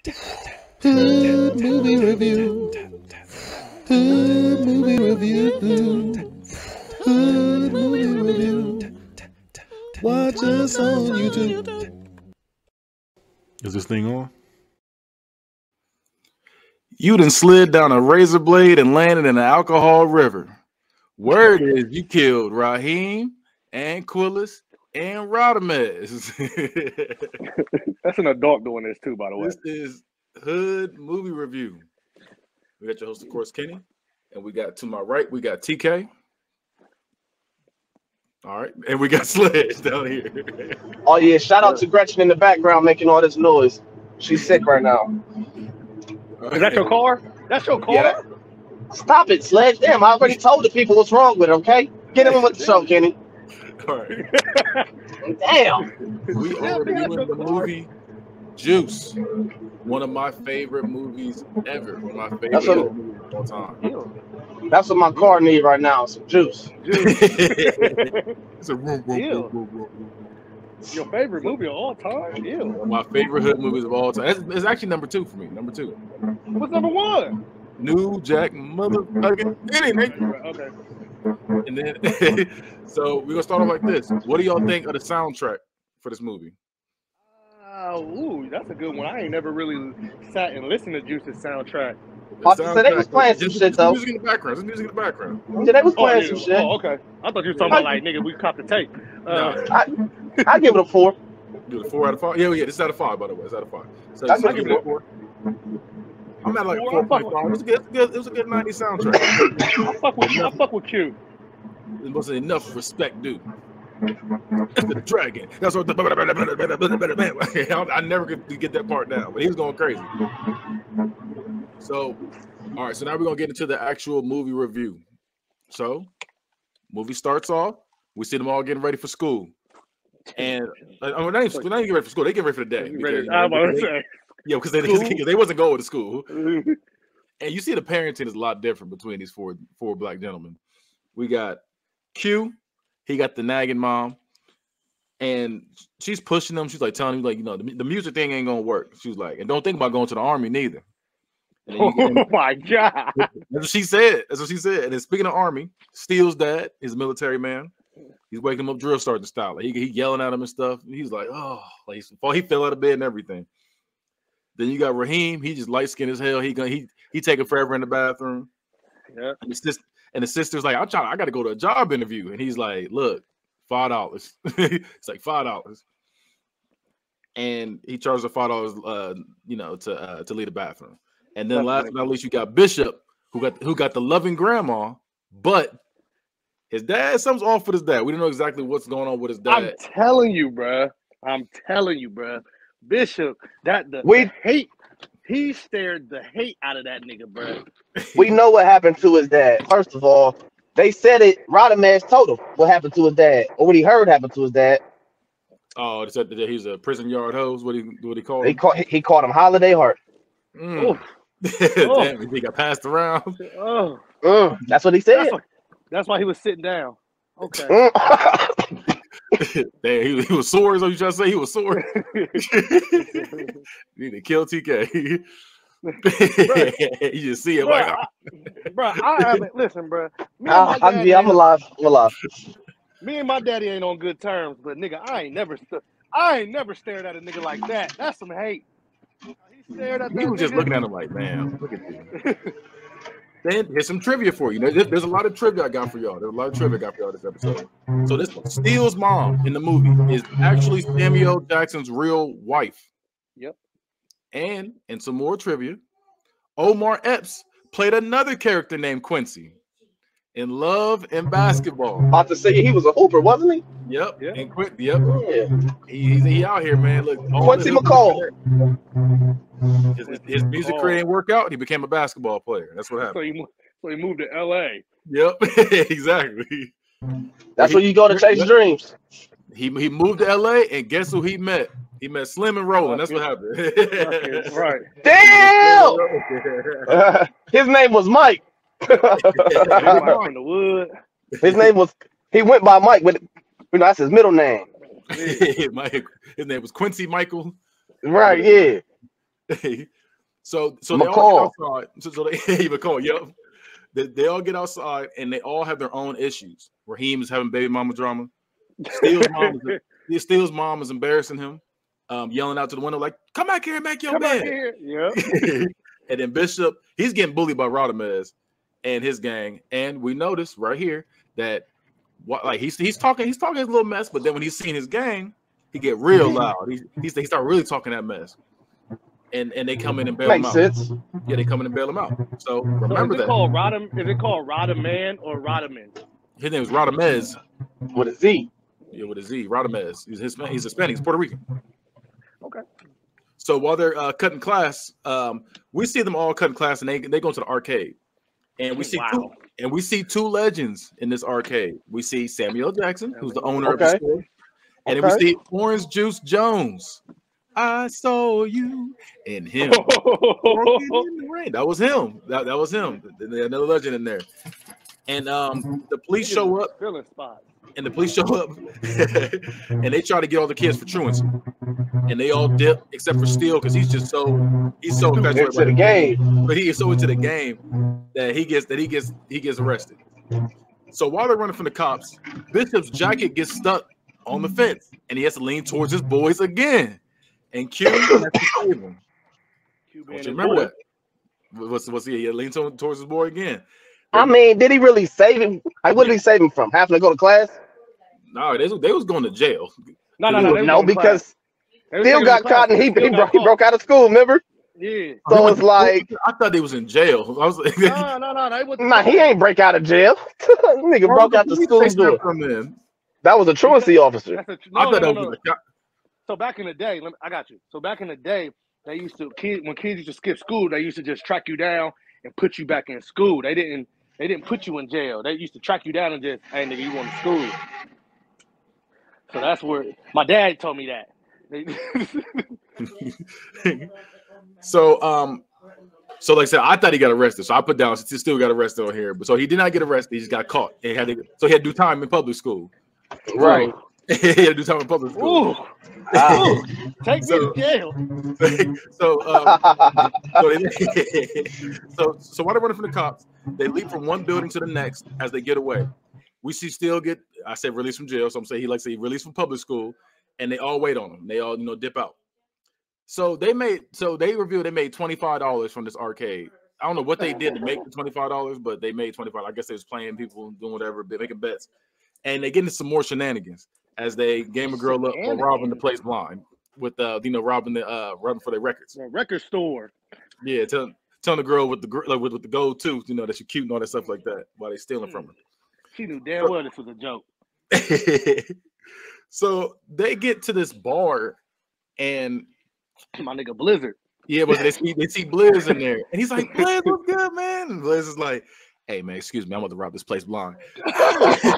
Hood movie review. Hood movie review. Hood movie review. Watch us on YouTube. Is this thing on? You done slid down a razor blade and landed in an alcohol river. Word is you killed Raheem and Quillis and Radames. That's an adult doing this too, by the way. This is Hood Movie Review. We got your host, of course, Kenny. And we got to my right, we got TK. All right. And we got Sledge down here. Oh, yeah. Shout out to Gretchen in the background making all this noise. She's sick right now. Right. Is that your car? That's your car? Yeah. Stop it, Sledge. Damn, I already told the people what's wrong with it, okay? Get him with the show, Kenny. All right. Damn. We are reviewing the movie Juice. One of my favorite movies ever. My favorite movie of all time. That's what my car needs right now, some juice. It's a room. Your favorite movie of all time? Ew. My favorite hood movies of all time. It's actually number 2 for me. Number 2. What's number 1? New Jack motherfucking anything. Okay. And then, so we're gonna start off like this. What do y'all think of the soundtrack for this movie? Ooh, that's a good one. I ain't never really sat and listened to Juice's soundtrack. So they was playing some shit though. Music in the background. There's music in the background. Yeah, they was playing some shit. Oh, okay. I thought you were talking about like nigga, we copped the tape. I give it a 4. Do it 4 out of 5. Yeah, this is out of 5, by the way. It's out of 5. So I give it a 4. I'm at like 4.5. It was a good 90s soundtrack. I fuck with Q. It wasn't enough respect, dude. That's the dragon. That's what I never could get that part down, but he was going crazy. So, all right. So now we're gonna get into the actual movie review. So, movie starts off. We see them all getting ready for school, and not even getting ready for school. They get ready for the day. Because they wasn't going to school. And you see the parenting is a lot different between these four black gentlemen. We got Q. He got the nagging mom, and she's pushing him. She's like telling him, like, you know, the music thing ain't gonna work. She was like, and don't think about going to the army neither. Oh my God. That's what she said. And then speaking of army, Steele's dad is a military man. He's waking him up drill sergeant style. Like, he yelling at him and stuff. And he's like, oh, like he fell out of bed and everything. Then you got Raheem. He just light skinned as hell. He taking forever in the bathroom. Yeah. And the sister's like, I got to go to a job interview. And he's like, look, $5. It's like $5. And he charges her $5, to leave the bathroom. And then last but not least, you got Bishop, who got the loving grandma, but his dad, something's off with his dad. We don't know exactly what's going on with his dad. I'm telling you, bruh. Bishop, hate. He stared the hate out of that nigga, bruh. We know what happened to his dad. First of all, they said it. Radames told him what happened to his dad, or what he heard happened to his dad. Oh, they said that he's a prison yard hose. What he called him? He called him Holiday Heart. Damn, he got passed around. That's what he said. That's why he was sitting down. Okay. Damn, he was sore. Is what you trying to say? He was sore. You need to kill TK. You just see it, bro. I haven't. Listen, bro. I'm alive. Me and my daddy ain't on good terms, but nigga, I ain't never stared at a nigga like that. That's some hate. He stared at that. He was just looking at him like, man, look at you. Then here's some trivia for you. There's a lot of trivia I got for y'all. There's a lot of trivia I got for y'all this episode. So this Steele's mom in the movie is actually Samuel Jackson's real wife. Yep. And some more trivia, Omar Epps played another character named Quincy in Love and Basketball. About to say he was a hooper, wasn't he? Yep. Yeah. And he out here, man. Look, Quincy McCall. His music career didn't work out. He became a basketball player. That's what happened. So he moved to LA. Yep. Exactly. That's where you go to chase dreams. He moved to LA, and guess who he met? He met Slim and Roland. That's what happened. Right. Damn. His name was Mike. His name was. He went by Mike, but that's his middle name. His name was Quincy Michael. Right. Yeah. So they McCall. all get outside. So they McCall, yep. They all get outside and they all have their own issues. Raheem is having baby mama drama. Steele's mom is embarrassing him, yelling out to the window like, "Come back here and make your bed." Yeah. And then Bishop, he's getting bullied by Rodamez and his gang. And we notice right here that he's talking his little mess, but then when he's seeing his gang, he get real loud. He start really talking that mess. And they come in and bail him out. Makes sense. Yeah, they come in and bail him out. So remember that. Is it called Radaman or Radaman? His name is Rodamez. With a Z. Yeah, with a Z. Rodamez. He's Hispanic. He's Puerto Rican. Okay. So while they're cutting class, we see them all cutting class, and they go into the arcade, and we see two legends in this arcade. We see Samuel Jackson, who's the owner of the store, and then we see Orange Juice Jones. I saw you and him. That was him. That was him. Another legend in there. And the police show up. And the police show up and they try to get all the kids for truancy. And they all dip except for Steele because he's so infatuated into the game. But he is so into the game that he gets arrested. So while they're running from the cops, Bishop's jacket gets stuck on the fence and he has to lean towards his boys again. And Q has to save him. Don't you remember that? What's he leaned towards his boy again? I mean, did he really save him? Like, what did he save him from? Having to go to class? No, they was going to jail. No, because Steele got caught and he broke out of school. Remember? Yeah. So it's like I thought he was in jail. I was like, no, he ain't break out of jail. Nigga broke out the school door. That was a truancy officer. I thought that was a. So back in the day, I got you. So back in the day, they used to when kids used to skip school, they used to just track you down and put you back in school. They didn't put you in jail. They used to track you down and just, hey nigga, you going to school. So that's where my dad told me that. So like I said, I thought he got arrested. So I put down he still got arrested on here. But so he did not get arrested, he just got caught. He had to do time in public school. Right. He had to do time in public school. Ooh. Take me to jail. So while they're running from the cops, they leap from one building to the next as they get away. We see Steele get, I said, released from jail. So I'm saying he released from public school, and they all wait on him. They all dip out. So they made $25 from this arcade. I don't know what they did to make the $25, but they made $25. I guess they was playing people, doing whatever, making bets, and they get into some more shenanigans as they game a girl up while robbing the place blind with robbing for their records. The record store. Yeah, telling the girl with the gold tooth, that she's cute and all that stuff like that while they stealing from her. She knew damn well this was a joke. So they get to this bar and my nigga Blizzard. Yeah, but they see Blizz in there. And he's like, Blizz, what's good, man? And Blizz is like, hey man, excuse me, I'm about to rob this place blind. That's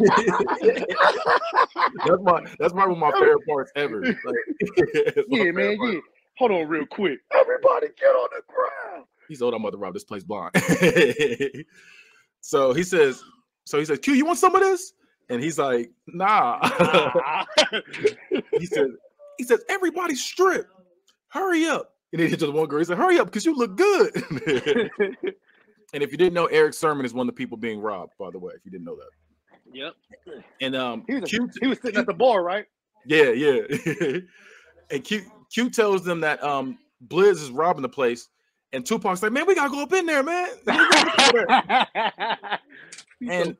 probably one of my favorite parts ever. Yeah, man, yeah. Hold on real quick. Everybody get on the ground. He's old, I'm about to rob this place blind. So he says, Q, you want some of this? And he's like, nah. He says, everybody strip. Hurry up. And then he just one girl, he said, hurry up, because you look good. And if you didn't know, Eric Sermon is one of the people being robbed, by the way, if you didn't know that. Yep. And he was sitting at the bar, right? Yeah. And Q tells them that Blizz is robbing the place, and Tupac's like, man, we gotta go up in there, man. And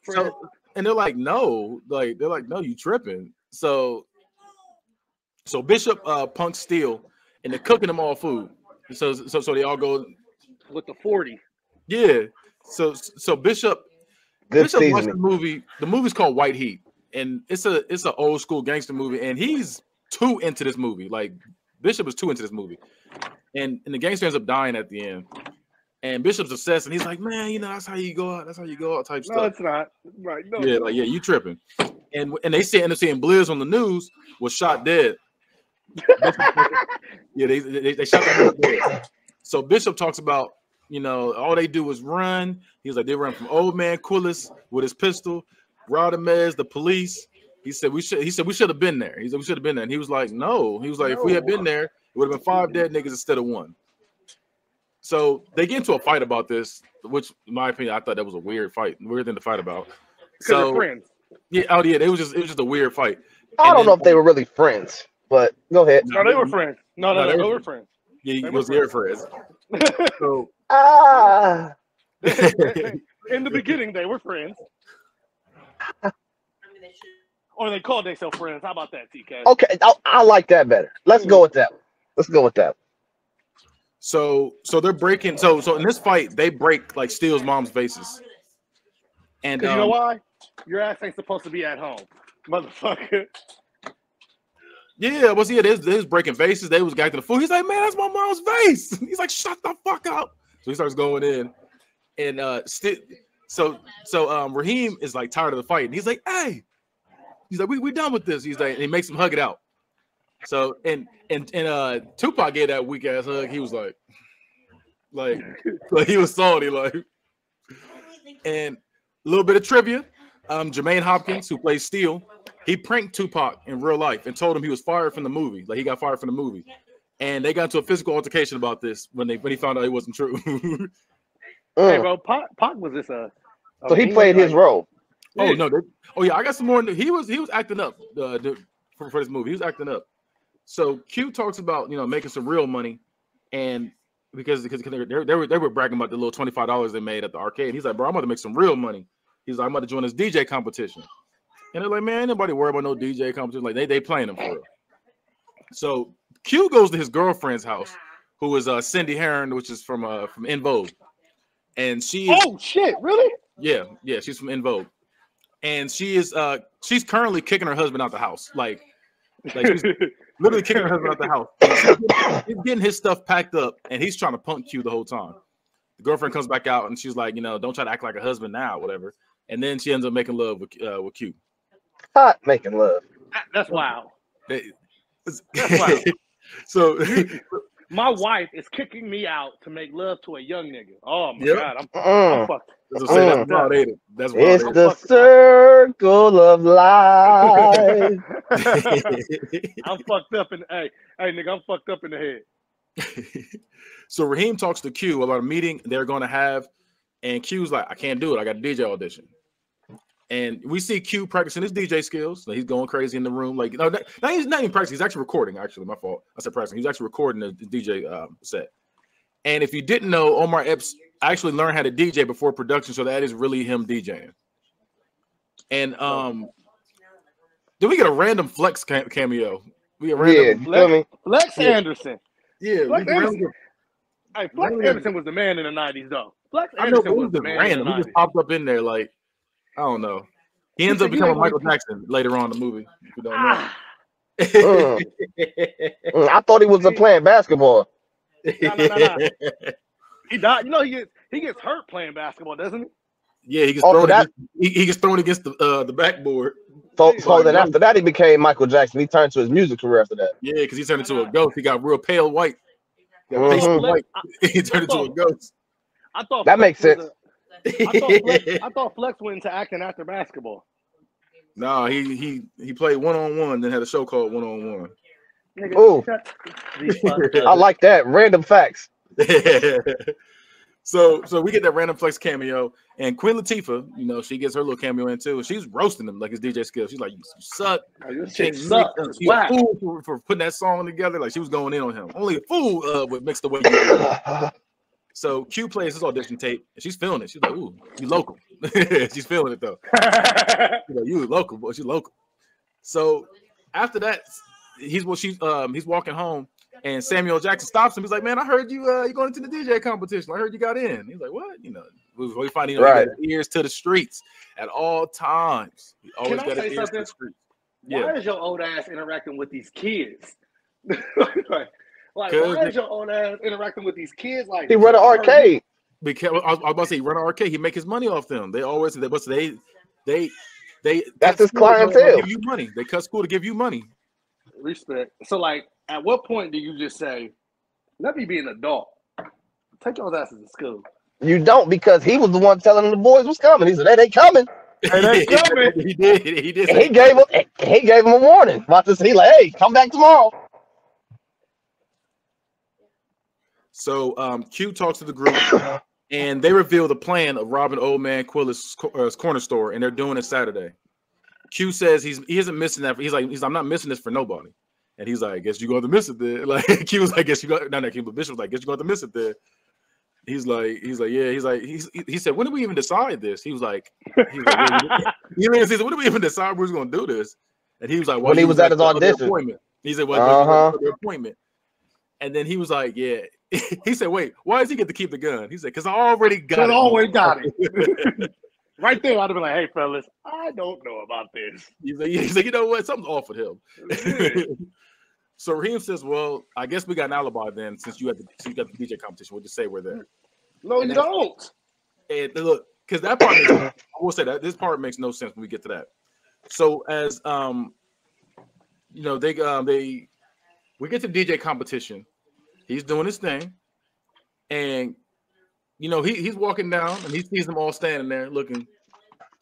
they're like, no, you tripping. So Bishop punks Steele, and they're cooking them all food. So they all go with the 40. Yeah. So Bishop watched the movie. The movie's called White Heat, and it's an old school gangster movie, and he's too into this movie. Like Bishop is too into this movie, and the gangster ends up dying at the end. And Bishop's obsessed, and he's like, man, that's how you go out. That's how you go out type stuff. No, it's not. Right. No. Yeah, you tripping. And they end up seeing Blizz on the news was shot dead. Yeah, they shot the dead. So Bishop talks about, all they do is run. He's like, they run from old man Quillis with his pistol, Rodamez, the police. He said we should have been there. He said we should have been there. And he was like, no. He was like, if we had been there, it would have been 5 dead niggas instead of 1. So they get into a fight about this, which, in my opinion, I thought that was a weird thing to fight about. So they're friends. Yeah, it was just a weird fight. I don't know if they were really friends, but go ahead. No, they were friends. No, they were friends. Yeah, it was their friends. So in the beginning, they were friends. Or they called themselves friends. How about that, TK? Okay, I like that better. Let's go with that. So they're breaking. So in this fight, they break like Steele's mom's vases. And you know why? Your ass ain't supposed to be at home, motherfucker. Yeah, well, see, they was breaking vases. They was got to the food. He's like, man, that's my mom's vase. He's like, shut the fuck up. So he starts going in, and so Raheem is like tired of the fight, and he's like, hey, he's like, we done with this. He's like, and he makes him hug it out. So and Tupac gave that weak ass hug. He was like he was salty, like. And a little bit of trivia: Jermaine Hopkins, who plays Steele, he pranked Tupac in real life and told him he was fired from the movie. Like he got fired from the movie, and they got into a physical altercation about this when he found out it wasn't true. Hey, bro, Pac was this so he played his role. Oh no! Yeah, I got some more. He was acting up for this movie. He was acting up. So Q talks about making some real money, and because they were bragging about the little $25 they made at the arcade. He's like, bro, I'm about to make some real money. He's like, I'm about to join this DJ competition. And they're like, man, ain't nobody worry about no DJ competition. Like they playing them for real. So Q goes to his girlfriend's house, who is Cindy Heron, which is from En Vogue, and she is, oh shit, really? Yeah, she's from En Vogue, and she's currently kicking her husband out the house, like she's literally kicking her husband out the house. He's getting his stuff packed up, and he's trying to punk Q the whole time. The girlfriend comes back out, and she's like, don't try to act like a husband now, whatever. And then she ends up making love with Q. Hot making love. That's wild. That's wild. So my wife is kicking me out to make love to a young nigga. Oh my god, I'm fucked. That's wild, ain't it? That's wild. It's the circle of life. I'm fucked up hey nigga, I'm fucked up in the head. So Raheem talks to Q about a meeting they're going to have, and Q's like, I can't do it. I got a DJ audition. And we see Q practicing his DJ skills. Like he's going crazy in the room. Like, no, he's not even practicing. He's actually recording. Actually, my fault. I said practicing. He's actually recording the DJ set. And if you didn't know, Omar Epps actually learned how to DJ before production, so that is really him DJing. And then we get a random Flex cameo. We get random Flex Anderson. Yeah, Flex Anderson. Hey, Flex Anderson was the man in the 90s, though. Flex Anderson was the man random. He just popped up in there like, I don't know. He ends up becoming Michael Jackson later on in the movie. If you don't know. I thought he was playing basketball. No. He died. He gets hurt playing basketball, doesn't he? Yeah, he gets thrown against the backboard. So then after that, he became Michael Jackson. He turned to his music career after that. Yeah, because he turned into a ghost. He got real pale white. He turned into a ghost. I thought that makes sense. I thought Flex went into acting after basketball. No, he played one-on-one, then had a show called One-on-One. Oh, I like that. Random facts. So we get that random Flex cameo, and Queen Latifah, she gets her little cameo in too. She's roasting him like his DJ skills. She's like, "You suck. You suck. You a fool for putting that song together." Like she was going in on him. Only a fool would mix the way you do. So Q plays his audition tape, and she's feeling it. She's like, "Ooh, you local." She's feeling it though. She's like, "You local, boy. She's local." So after that, he's walking home, and Samuel Jackson stops him. He's like, "Man, I heard you going into the DJ competition. I heard you got in." He's like, "What?" We find he got his ears to the streets at all times. He always got his ears to the streets. Why is your old ass interacting with these kids? Why is your old ass interacting with these kids? Like he run an arcade. Because I was about to say, he run an arcade. He make his money off them. They always that's his clientele. Give you money. They cut school to give you money. Respect. So, at what point do you just say, "Let me be an adult. Take your asses to school"? You don't, because he was the one telling the boys was coming. He said, "Hey, they coming." They coming. He did. He gave him a warning. About to say, "Hey, come back tomorrow." So Q talks to the group, and they reveal the plan of robbing Old Man Quilla's corner store, and they're doing it Saturday. Q says he isn't missing that. He's like, I'm not missing this for nobody. And he's like, guess you're going to miss it then. Like Q was like, guess you got not that Q, but Bishop was like, guess you're going to miss it then. He's like, yeah. He said, when did we even decide this? He was like, he said, when did we even decide we was going to do this? And he was like, when he was at his audition. Appointment. He said, well, the appointment. And then he was like, yeah. He said, wait, why does he get to keep the gun? He said, because I already got it. Always got it. Right there, I'd have been like, hey, fellas, I don't know about this. He's like, you know what? Something's off with him. So Raheem says, well, I guess we got an alibi then, since you got the DJ competition. We'll just say we're there. No, you don't. And look, because that part, I will say that this part makes no sense when we get to that. So as you know, we get to DJ competition. He's doing his thing, and you know he's walking down, and he sees them all standing there looking.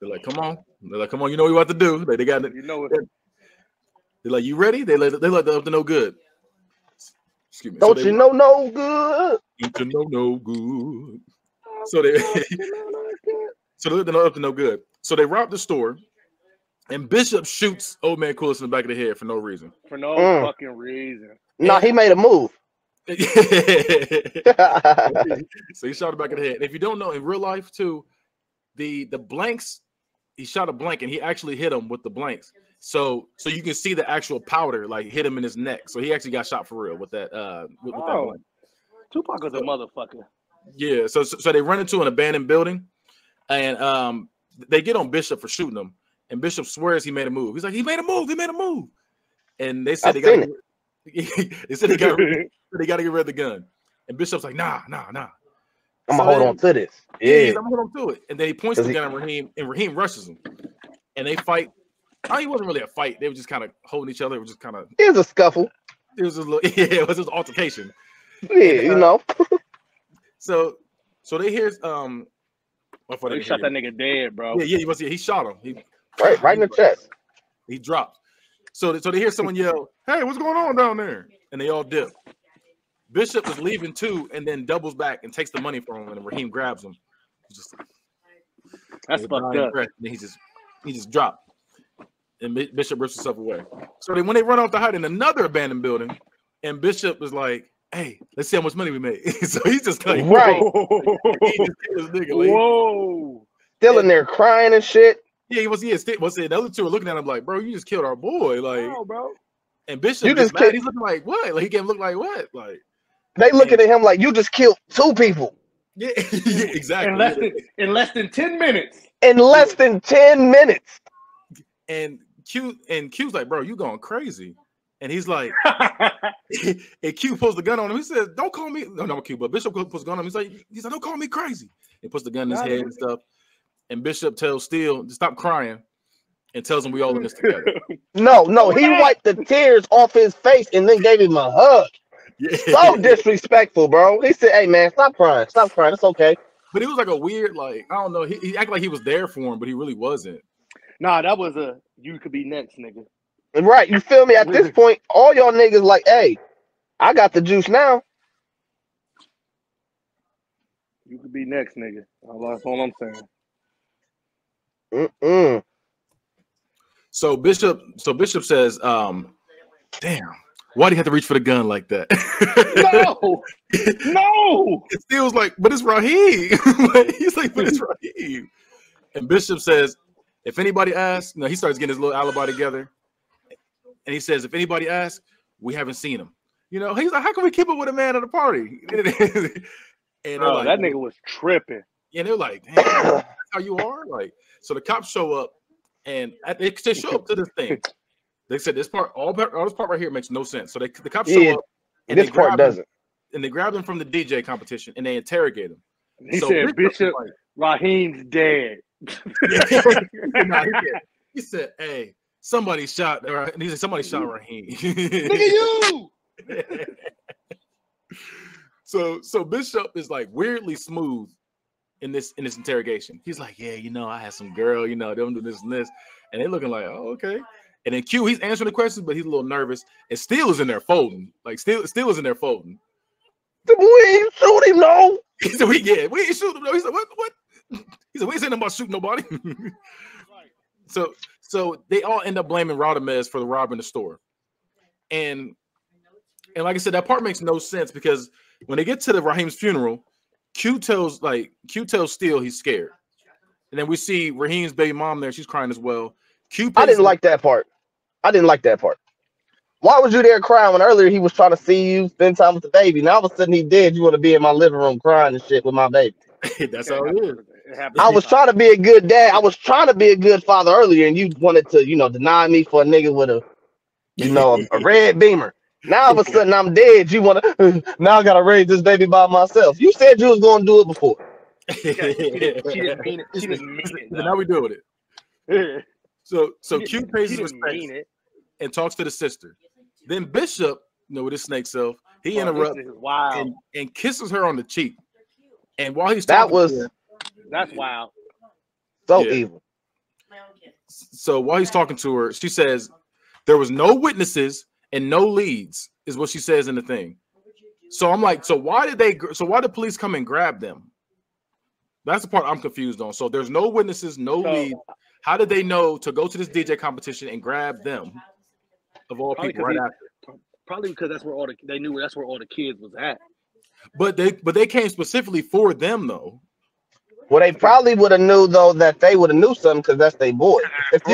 They're like, "Come on!" They're like, "Come on!" You know what you about to do? They got it. You know it. They're like, "You ready?" They let the up to no good. Excuse me. Don't you know no good? Don't you know no good? So they they're up to no good. So they rob the store, and Bishop shoots Old Man Coolest in the back of the head for no reason. For no fucking reason. No, he made a move. So he shot it back in the head. And if you don't know, in real life too, the blanks, he shot a blank and he actually hit him with the blanks. So you can see the actual powder like hit him in his neck. So he actually got shot for real with that with that blank. Tupac was a motherfucker. Yeah. So they run into an abandoned building, and they get on Bishop for shooting him. And Bishop swears he made a move. He's like, he made a move. And they said they got to get rid of the gun. And Bishop's like, nah. I'm gonna hold on to this. Yeah, I'm gonna hold on to it. And then he points the gun at Raheem, and Raheem rushes him. And they fight. It wasn't really a fight. They were just kind of holding each other. It was just kind of. It was a scuffle. It was it was an altercation. Yeah, and, you know. So they hear They shot that nigga dead, bro. Yeah, he shot him. Right in the chest. He dropped. So they hear someone yell, "Hey, what's going on down there?" And they all dip. Bishop is leaving too, and then doubles back and takes the money from him, and Raheem grabs him. That's fucked up. And he just dropped, and Bishop rips himself away. So when they run off to hide in another abandoned building, and Bishop is like, "Hey, let's see how much money we made." So he's just like, right. He just hit this nigga, like, whoa, still in there crying and shit. Yeah, he was. The other two are looking at him like, "Bro, you just killed our boy." Like, no, bro. And Bishop, you just mad. He's looking like what? Like he can't look like what? Like they looking at him like you just killed 2 people. Yeah, exactly. In less than 10 minutes. In less than 10 minutes. And Q's like, bro, you going crazy. And he's like, and Q pulls the gun on him. He says, don't call me. No, not Q, but Bishop puts the gun on him. He's like, don't call me crazy. He puts the gun in his head and stuff. And Bishop tells Steele to stop crying and tells him we all in this together. No, he wiped the tears off his face and then gave him a hug. Yeah. So disrespectful, bro. He said, hey, man, stop crying. It's okay. But it was like a weird, like, I don't know. He acted like he was there for him, but he really wasn't. Nah, that was a you could be next, nigga. Right, you feel me? At this point, all y'all niggas like, hey, I got the juice now. You could be next, nigga. That's all I'm saying. So Bishop says, damn, why do you have to reach for the gun like that? No. It feels like, but it's Raheem. He's like, but it's Raheem. And Bishop says, if anybody asks, he starts getting his little alibi together. And he says, if anybody asks, we haven't seen him. He's like, how can we keep up with a man at a party? And like, that nigga was tripping. And they're like, damn, that's how you are? Like, so the cops show up, and they show up to this thing. They said this part, all this part right here makes no sense. So the cops show up, and this part doesn't. And they grab them from the DJ competition, and they interrogate him. He said, Bishop, Raheem's dead. He said, hey, somebody shot, and he said, somebody shot Raheem. Nigga, you! So Bishop is like weirdly smooth in this interrogation. He's like, yeah, I had some girl, them do this and this. And they looking like, oh, okay. And then Q, he's answering the questions, but he's a little nervous. And Steele is in there folding. Like Steele is in there folding. We ain't shoot him, no. He said, we ain't shoot him, no. He said, what? He said, we ain't saying nothing about shooting nobody. So they all end up blaming Rodamez for the robbing the store. And like I said, that part makes no sense because when they get to the Raheem's funeral, Q tells Steele he's scared. And then we see Raheem's baby mom there. She's crying as well. I didn't like that part. Why was you there crying when earlier he was trying to see you, spend time with the baby? Now all of a sudden he dead. You want to be in my living room crying and shit with my baby. That's how it is. I was trying to be a good dad. I was trying to be a good father earlier, and you wanted to, deny me for a nigga with a red Beamer. Now all of a sudden I'm dead. You want to, now I got to raise this baby by myself. You said you was going to do it before. She didn't mean it. She didn't mean it. Now we doing it. So Q pays his respects and talks to the sister. Then Bishop, with his snake self, he interrupts and kisses her on the cheek. And while he's talking that's wild. So evil. So while he's talking to her, she says there was no witnesses and no leads, is what she says in the thing. So I'm like, so why did police come and grab them? That's the part I'm confused on. So there's no witnesses, no leads. How did they know to go to this DJ competition and grab them of all people right after? Probably because they knew that's where all the kids was at. But they came specifically for them though. Well, they probably would have knew though that they would have knew something because that's their boy. If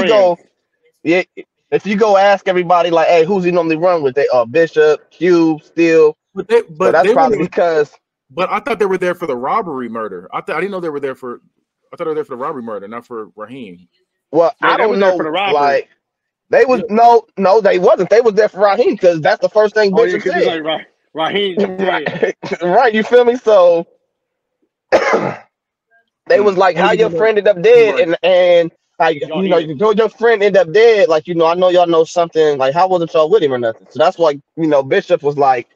you go ask everybody like, hey, who's he normally run with? They Bishop, Cube, Steele. But that's probably because. But I thought they were there for the robbery murder. I didn't know they were there for. I thought they were there for the robbery murder, not for Raheem. Well, I don't know. For the robbery. Like they was no, they wasn't. They was there for Raheem because that's the first thing Bishop said. Like, Raheem, right? You feel me? So they was like, how your friend ended up dead, and like your friend ended up dead. Like I know y'all know something. Like how wasn't y'all with him or nothing? So that's why Bishop was like.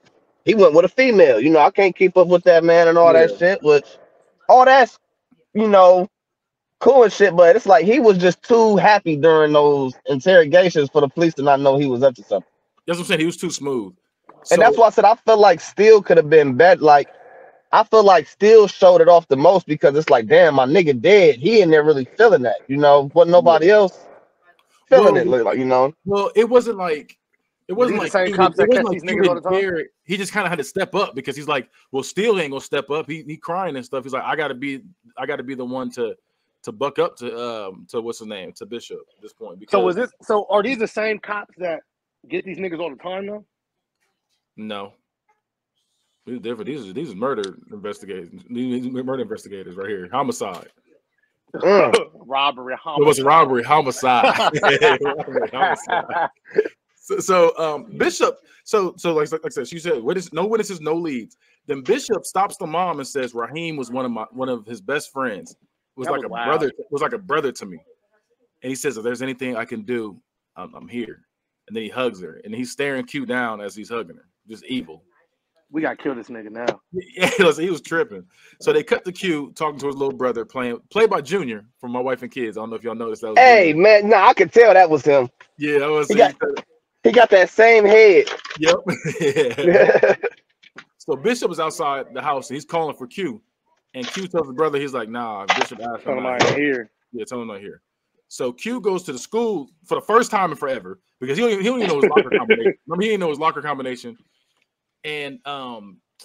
He went with a female. I can't keep up with that man and all that shit. Which, all that's, cool and shit. But it's like he was just too happy during those interrogations for the police to not know he was up to something. That's what I'm saying. He was too smooth. And that's why I said I feel like Steele could have been better. Like, I feel like Steele showed it off the most because it's like, damn, my nigga dead. He in there really feeling that. Wasn't nobody else feeling it. Like, Well, it wasn't like. It wasn't like the same cops that catch these niggas all the time. He just kind of had to step up because he's like, well, Steele ain't gonna step up. He crying and stuff. He's like, I gotta be the one to buck up to what's his name, to Bishop at this point. Because so are these the same cops that get these niggas all the time though? No. These are different. These are murder investigators. These murder investigators right here. Homicide. Robbery, homicide. It was robbery, homicide. Homicide. So Bishop, so like I said, she said, no witnesses, no leads. Then Bishop stops the mom and says Raheem was one of his best friends. Was like a brother. It was like a brother to me. And he says, if there's anything I can do, I'm here. And then he hugs her, and he's staring Q down as he's hugging her. Just evil. We got to kill this nigga now. Yeah, he was tripping. So they cut the Q talking to his little brother, played by Junior from My Wife and Kids. I don't know if y'all noticed that. Hey Junior. Man, I could tell that was him. Yeah, that was. He got that same head. Yep. So Bishop is outside the house and he's calling for Q. And Q tells his brother, he's like, nah, Bishop asked him not here. Yeah, tell him not here. So Q goes to the school for the first time in forever because he don't even know his locker combination. Remember, he didn't know his locker combination. And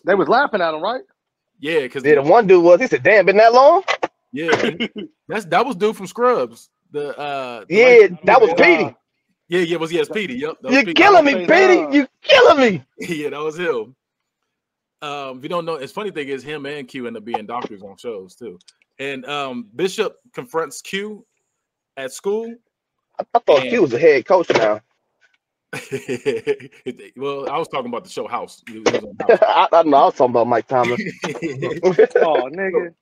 they was laughing at him, right? Yeah, because the one dude he said, damn, been that long? Yeah, that was dude from Scrubs. That was Petey. Yeah, it was Petey. Yep. You're killing me, Petey. You killing me. Yeah, that was him. If you don't know, it's funny thing is him and Q end up being doctors on shows too. And Bishop confronts Q at school. I thought Q was a head coach now. Well, I was talking about the show House. I know. I was talking about Mike Thomas. Oh, nigga.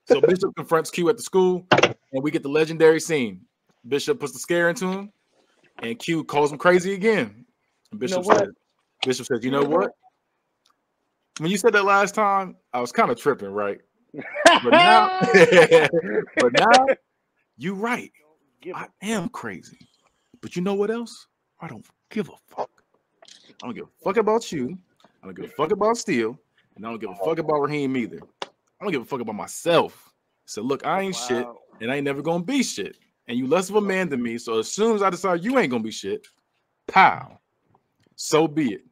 So Bishop confronts Q at the school, and we get the legendary scene. Bishop puts the scare into him. And Q calls him crazy again. And Bishop says, you know what? When you said that last time, I was kind of tripping, right? But now, you're right. I am crazy. But you know what else? I don't give a fuck. I don't give a fuck about you. I don't give a fuck about Steele. and I don't give a fuck about Raheem either. I don't give a fuck about myself. So look, I ain't shit, and I ain't never gonna be shit. And you less of a man than me. So as soon as I decide you ain't gonna be shit, pow, so be it.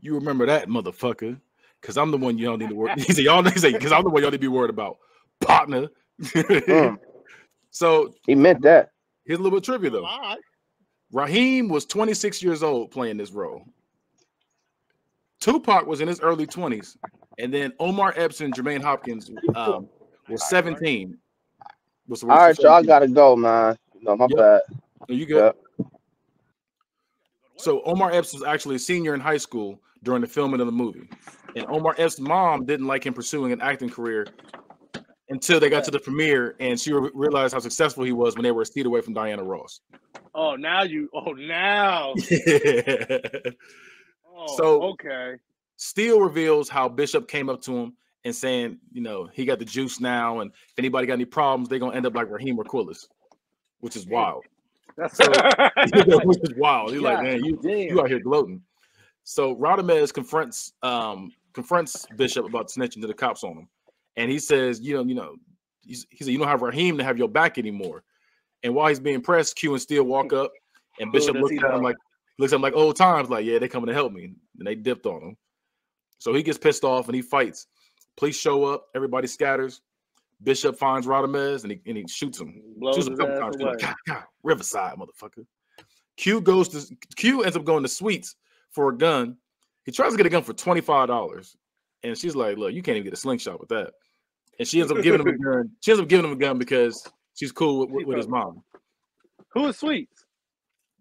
You remember that, motherfucker, because I'm the one you don't need to worry. He said, y'all because I'm the one y'all need to be worried about, partner. So he meant that. Here's a little bit of trivia though. Raheem was 26 years old playing this role. Tupac was in his early 20s, and then Omar Epps and Jermaine Hopkins was 17. All right, y'all gotta go, man. No, my bad. No, you good? Yep. So Omar Epps was actually a senior in high school during the filming of the movie, and Omar Epps' mom didn't like him pursuing an acting career until they got to the premiere, and she realized how successful he was when they were a seat away from Diana Ross. Oh, now. Yeah. So okay. Steele reveals how Bishop came up to him and saying, you know, he got the juice now, and if anybody got any problems, they're gonna end up like Raheem or Quillis, which is wild. That's so, which is wild. He's like, man, you out here gloating. So Radamez confronts Bishop about snitching to the cops on him, and he says, he said, you don't have Raheem to have your back anymore. And while he's being pressed, Q and Steele walk up, and Bishop looks at him like old times, like, yeah, they're coming to help me. And they dipped on him. So he gets pissed off and he fights. Police show up, everybody scatters. Bishop finds Radamez and he shoots him. Shoots him a couple times. Like, God, Riverside, motherfucker. Q ends up going to Sweets for a gun. He tries to get a gun for $25. And she's like, look, you can't even get a slingshot with that. And she ends up giving him a gun. She ends up giving him a gun because she's cool with his mom. Who is Sweets?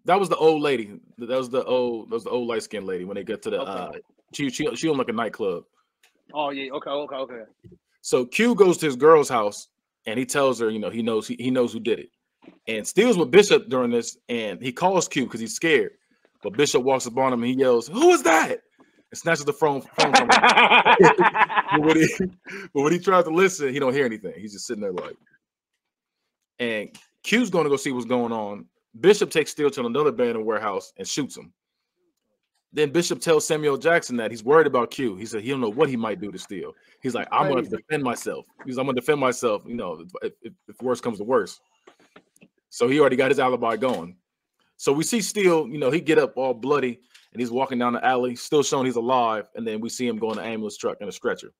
That was the old lady. That was the old light-skinned lady when they got to the she owned like a nightclub. Oh yeah, okay. So Q goes to his girl's house and he tells her, he knows who did it. And Steele's with Bishop during this, and he calls Q because he's scared. But Bishop walks up on him and he yells, "Who is that?" And snatches the phone from him. but when he tries to listen, he don't hear anything. He's just sitting there like. And Q's going to go see what's going on. Bishop takes Steele to another abandoned warehouse and shoots him. Then Bishop tells Samuel Jackson that he's worried about Q. He said he don't know what he might do to Steele. He's like, I'm going to defend myself. I'm going to defend myself, if worse comes to worse. So he already got his alibi going. So we see Steele, he get up all bloody and he's walking down the alley, still showing he's alive. And then we see him go in the ambulance truck in a stretcher.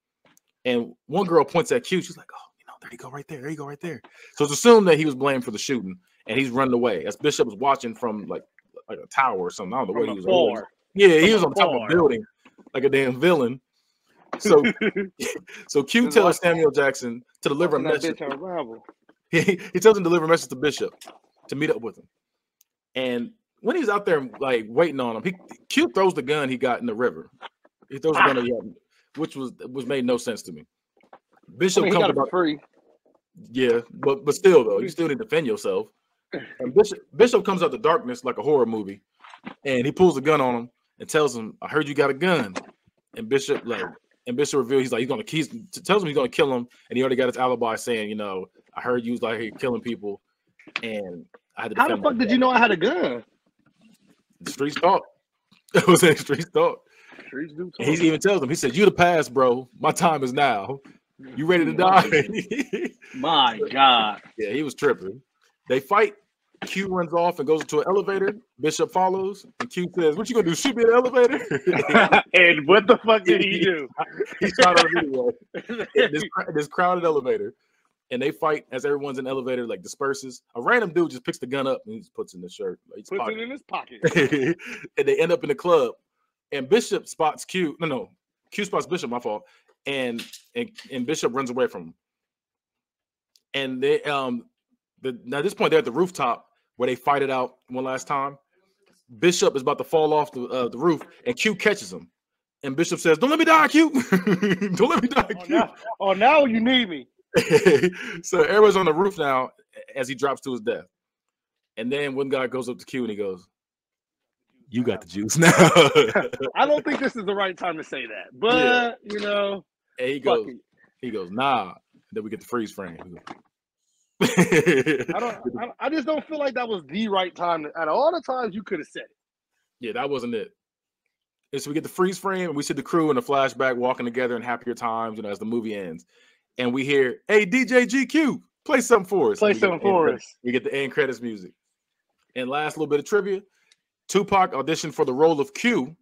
And one girl points at Q. She's like, oh, there you go right there. There you go right there. So it's assumed that he was blamed for the shooting and he's running away. As Bishop was watching from like a tower or something. I don't know where he was. Yeah, he was on top of a building like a damn villain. So Q tells Samuel Jackson to deliver a message. He tells him to deliver a message to Bishop to meet up with him. And when he's out there like waiting on him, Q throws the gun he got in the river. He throws the gun he had, which made no sense to me. Bishop comes about free. Yeah, but still though, you still need to defend yourself. And Bishop comes out the darkness like a horror movie, and he pulls the gun on him and tells him, "I heard you got a gun." And Bishop reveals tells him he's gonna kill him, and he already got his alibi saying, I heard you was like here killing people, and I had to. How the fuck did you know I had a gun? The streets talk. It was in streets talk. Streets do talk. He even tells him, he said, "You the past, bro. My time is now. You ready to die?" My God. Yeah, he was tripping. They fight. Q runs off and goes into an elevator. Bishop follows, and Q says, "What you gonna do? Shoot me in the elevator?" And what the fuck did he do? He shot on video. This crowded elevator, and they fight as everyone's in the elevator like disperses. A random dude just picks the gun up and he just puts it in his shirt. Puts it in his pocket. And they end up in the club. And Bishop spots Q. No, Q spots Bishop. My fault. And Bishop runs away from him. And they now at this point they're at the rooftop where they fight it out one last time. Bishop is about to fall off the roof, and Q catches him. And Bishop says, "Don't let me die, Q. Don't let me die, Q." Now you need me. So everyone's on the roof now as he drops to his death. And then one guy goes up to Q and he goes, "You got the juice now." I don't think this is the right time to say that, but And he goes, "Nah." And then we get the freeze frame. I just don't feel like that was the right time. Out of all the times you could have said it. Yeah, that wasn't it. And so we get the freeze frame, and we see the crew in a flashback walking together in happier times, as the movie ends. And we hear, "Hey, DJ GQ, play something for us." Play something for us. We get the end credits music. And last little bit of trivia: Tupac auditioned for the role of Q,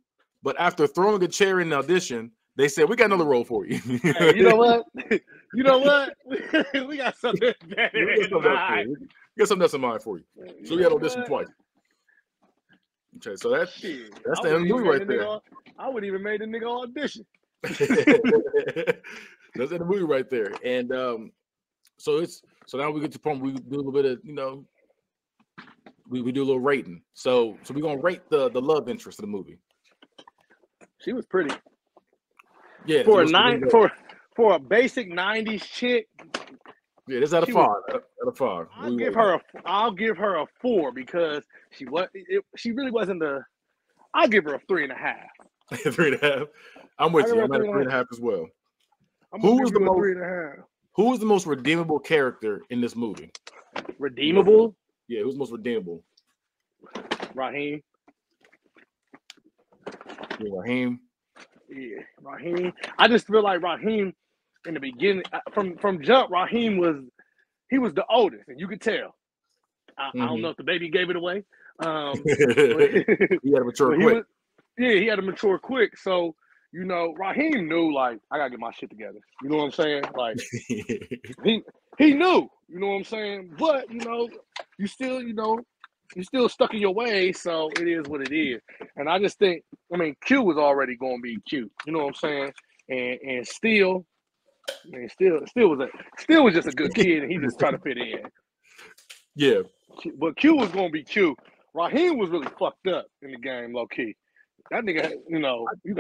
but after throwing a chair in the audition, they said, "We got another role for you." Hey, you know what? You know what? We got something better in mind. We got something else in mind for you. So we had audition twice. Okay, so that's the end of the movie right there. I wouldn't even made the nigga audition. That's in the movie right there. And so now we get to the point where we do a little bit of, we do a little rating. So we're gonna rate the love interest of the movie. She was pretty. Yeah, for a basic 90s chick. Yeah, this out of 5. Out of 5. I'll give her a 4 because she really wasn't I'll give her a 3.5. 3.5. I'm with you. I'm at a 3.5 as well. Who was the most redeemable character in this movie? Redeemable? Yeah, who's the most redeemable? Raheem. Yeah, Raheem. Yeah, Raheem. I just feel like Raheem in the beginning, from jump, Raheem was the oldest, and you could tell. I don't know if the baby gave it away. He had to mature quick. He had to mature quick. So, Raheem knew, like, I gotta get my shit together. You know what I'm saying? Like, he knew. You know what I'm saying? But you still stuck in your ways. So it is what it is. And I just think, Q was already gonna be cute. You know what I'm saying? And still was just a good kid, and he just tried to fit in. Yeah. But Q was gonna be cute. Raheem was really fucked up in the game, low key. That nigga, you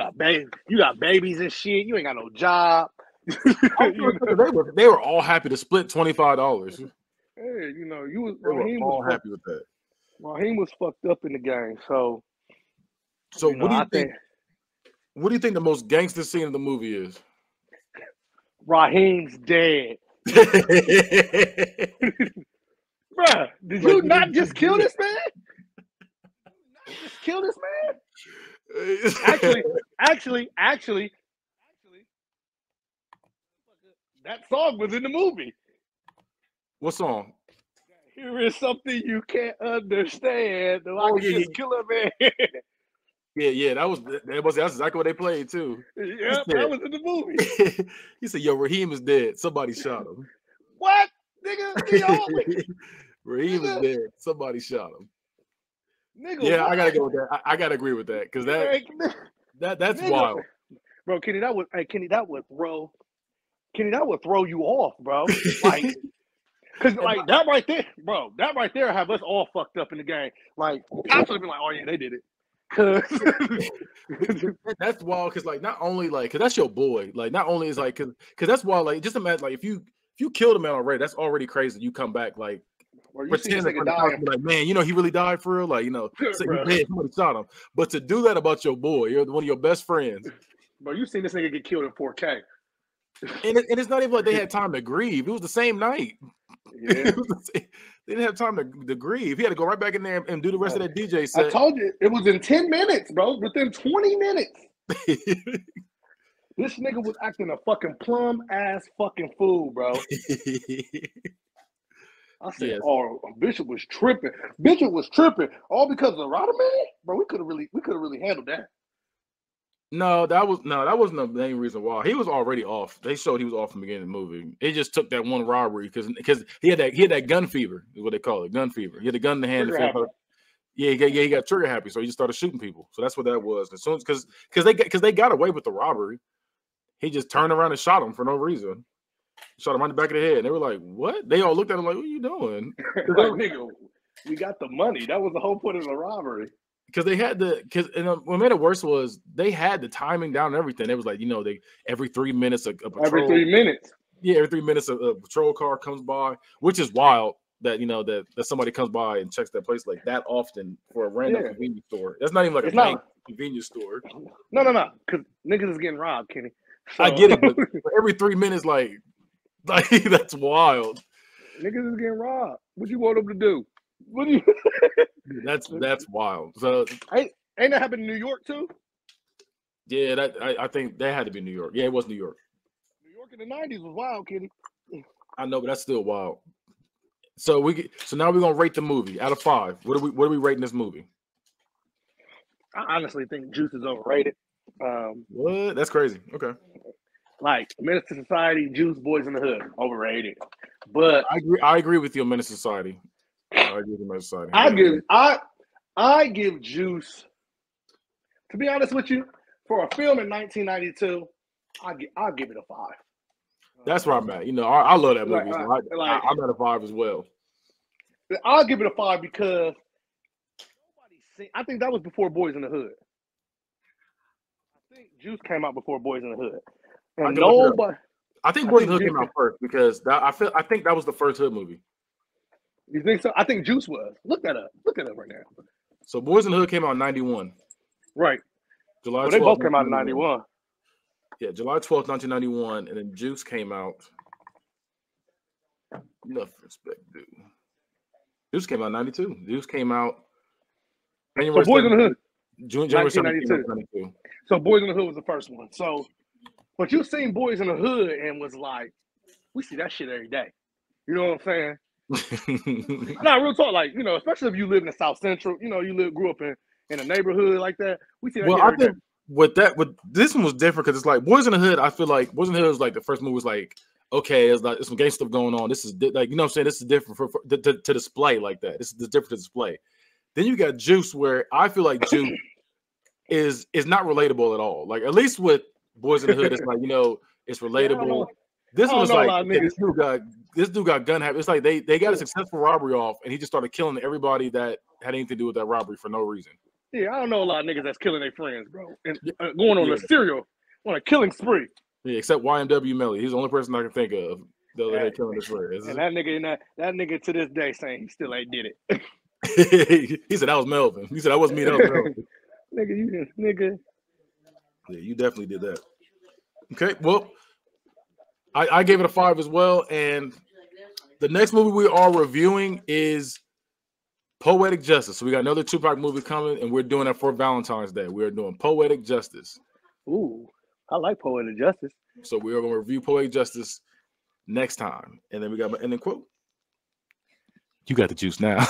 got babies and shit. You ain't got no job. They were all happy to split $25. Hey, Raheem were all happy with that. Raheem was fucked up in the game. So what do you think? What do you think the most gangster scene of the movie is? Raheem's dead. Bruh, did you not just kill this man? Just kill this man? Actually, that song was in the movie. What song? Here is something you can't understand. I can just kill a man. Yeah, that's exactly what they played too. Yeah, that was in the movie. He said, "Yo, Raheem is dead. Somebody shot him." What, nigga? Raheem is dead. Somebody shot him. Nigga, yeah, what? I gotta go with that. I gotta agree with that because that's nigga. Wild, bro. Kenny, that would throw you off, bro. Like, because like that right there, bro. That right there have us all fucked up in the game. Like, I should have been like, "Oh yeah, they did it." That's wild because like not only like because that's your boy. Like not only is like because that's wild. Like just imagine like if you killed a man already, that's already crazy. You come back like. Pretend like, man, he really died for real. Like, so somebody shot him. But to do that about your boy, you're one of your best friends. Bro, you seen this nigga get killed in 4K. And it's not even like they had time to grieve. It was the same night. Yeah. They didn't have time to grieve. He had to go right back in there and do the rest of that DJ set. I told you, it was in 10 minutes, bro. Within 20 minutes. This nigga was acting a fucking plum-ass fucking fool, bro. I said, yes. Oh, Bishop was tripping. All because of the Rider Man? Bro, we could have really handled that. No, that wasn't the main reason why. He was already off. They showed he was off from the beginning of the movie. It just took that one robbery because he had that gun fever, is what they call it, gun fever. He had a gun in the hand. He got trigger happy, so he just started shooting people. So that's what that was. As soon as because they got away with the robbery, he just turned around and shot him for no reason. Shot him right in the back of the head. And they were like, "What?" They all looked at him like, "What are you doing?" Like, nigga, we got the money. That was the whole point of the robbery. Because they had what made it worse was they had the timing down and everything. It was like, they every 3 minutes a patrol. Every 3 minutes. Yeah, every 3 minutes a patrol car comes by, which is wild that that somebody comes by and checks that place like that often for a random convenience store. That's not even like a convenience store. No. Because niggas is getting robbed, Kenny. So. I get it, but every 3 minutes, like that's wild. Niggas is getting robbed. What you want them to do? What do you? That's wild. So ain't that happened in New York too? Yeah, I think that had to be New York. Yeah, it was New York. New York in the 90s was wild, Kitty. I know, but that's still wild. So now we're gonna rate the movie out of 5. What are we rating this movie? I honestly think Juice is overrated. What? That's crazy. Okay. Like Menace to Society, Juice, Boys in the Hood, overrated. But I agree with you on Menace to Society. I agree with Menace to Society. I give Juice. To be honest with you, for a film in 1992, I'll give it a 5. That's where I'm at. You know, I love that movie. I'm at a 5 as well. I'll give it a 5 because I think that was before Boys in the Hood. I think Juice came out before Boys in the Hood. And I think Boys in the Hood came out first because I think that was the first Hood movie. You think so? I think Juice was. Look that up. Look that up right now. So Boys in the Hood came out in 91. Right. July 12th, they both came out in 91. Yeah, July 12th, 1991, and then Juice came out. Enough respect, dude. Juice came out in 92. Juice came out. So Boys in the Hood. January 1992. So Boys in the Hood was the first one. So, but you seen Boys in the Hood and was like, we see that shit every day. You know what I'm saying? Nah, real talk. Like, you know, especially if you live in the South Central, you know, grew up in a neighborhood like that. We see that shit every day. With this one was different because it's like Boys in the Hood. I feel like Boys in the Hood was like the first movie was like, okay, it's like there's some gangster stuff going on. This is like, you know what I'm saying? This is different to display like that. This is different to display. Then you got Juice, where I feel like Juice is not relatable at all. Like at least with Boys in the Hood, it's like, you know, it's relatable. This was like this dude got gun habit. It's like they got a successful robbery off, and he just started killing everybody that had anything to do with that robbery for no reason. Yeah, I don't know a lot of niggas that's killing their friends, bro, and going on a killing spree. Yeah, except YMW Melly. He's the only person I can think of the other day killing his friends. And that nigga to this day saying he still ain't did it. He said that was Melvin. He said that wasn't me. That was Melvin. Nigga. Yeah, you definitely did that. Okay, well, I gave it a 5 as well. And the next movie we are reviewing is Poetic Justice. So we got another Tupac movie coming, and we're doing it for Valentine's Day. We are doing Poetic Justice. Ooh, I like Poetic Justice. So we are going to review Poetic Justice next time. And then we got my ending quote. You got the juice now.